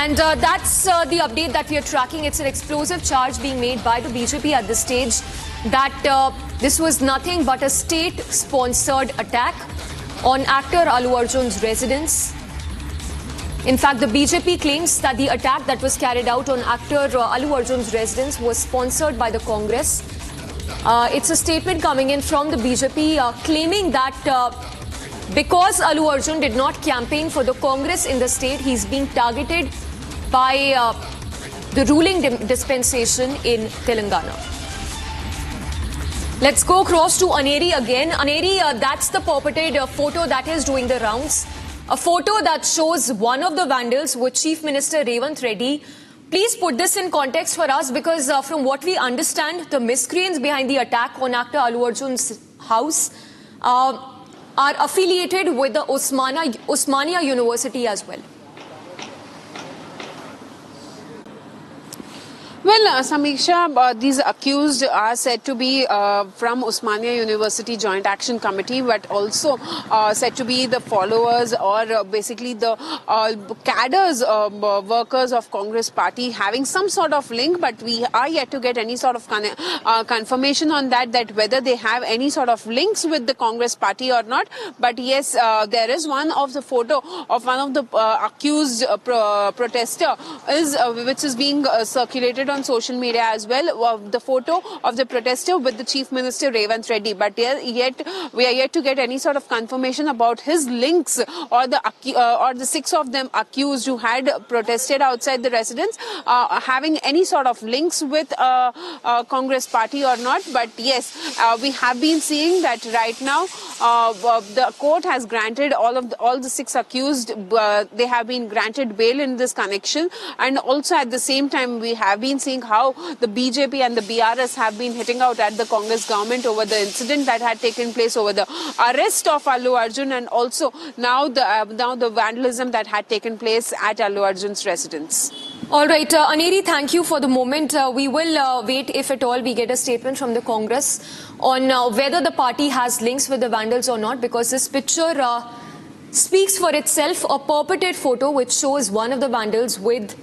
And that's the update that we are tracking. It's an explosive charge being made by the BJP at this stage that this was nothing but a state-sponsored attack on actor Allu Arjun's residence. In fact, the BJP claims that the attack that was carried out on actor Allu Arjun's residence was sponsored by the Congress. It's a statement coming in from the BJP claiming that because Allu Arjun did not campaign for the Congress in the state, he's being targeted by the ruling dispensation in Telangana. Let's go across to Aneri again. Aneri, that's the purported photo that is doing the rounds. A photo that shows one of the vandals with Chief Minister Revanth Reddy. Please put this in context for us, because from what we understand, the miscreants behind the attack on actor Allu Arjun's house are affiliated with the Osmania University as well. Well, Samiksha, these accused are said to be from Osmania University Joint Action Committee, but also said to be the followers or basically the cadres, workers of Congress party, having some sort of link, but we are yet to get any sort of confirmation on that whether they have any sort of links with the Congress party or not. But yes, there is one of the photo of one of the accused protester which is being circulated on social media as well, the photo of the protester with the Chief Minister Revanth Reddy. But yet we are yet to get any sort of confirmation about his links or the six of them accused who had protested outside the residence having any sort of links with Congress party or not. But yes, we have been seeing that right now the court has granted all the six accused, they have been granted bail in this connection. And also at the same time, we have been seeing how the BJP and the BRS have been hitting out at the Congress government over the incident that had taken place, over the arrest of Allu Arjun, and also now the vandalism that had taken place at Allu Arjun's residence. All right, Aneri, thank you for the moment. We will wait, if at all, we get a statement from the Congress on whether the party has links with the vandals or not, because this picture speaks for itself. A purported photo which shows one of the vandals with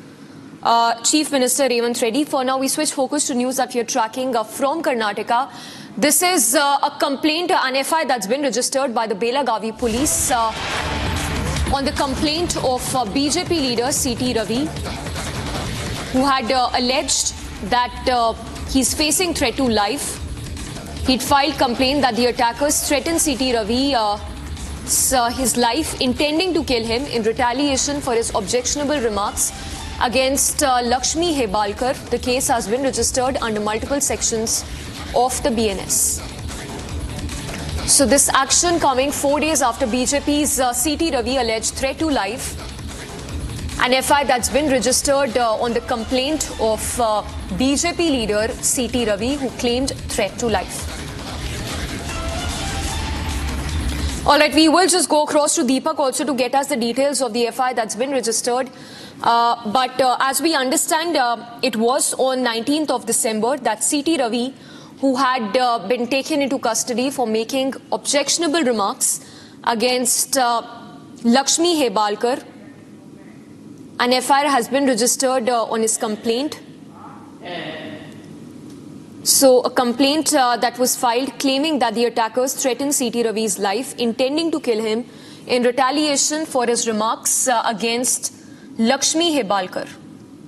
Chief Minister Revanth Reddy. For now, we switch focus to news that we are tracking from Karnataka. This is a complaint, an FI that's been registered by the Belagavi police on the complaint of BJP leader C.T. Ravi, who had alleged that he's facing threat to life. He'd filed complaint that the attackers threatened C.T. Ravi his life, intending to kill him in retaliation for his objectionable remarks against Lakshmi Hebalkar. The case has been registered under multiple sections of the BNS. So this action coming 4 days after BJP's C.T. Ravi alleged threat to life. An FI that's been registered on the complaint of BJP leader C.T. Ravi, who claimed threat to life. All right, we will just go across to Deepak also to get us the details of the FI that's been registered. But as we understand, it was on 19th of December that C.T. Ravi, who had been taken into custody for making objectionable remarks against Lakshmi Hebalkar, an FIR has been registered on his complaint. So a complaint that was filed claiming that the attackers threatened C.T. Ravi's life, intending to kill him in retaliation for his remarks against Lakshmi Hebalkar.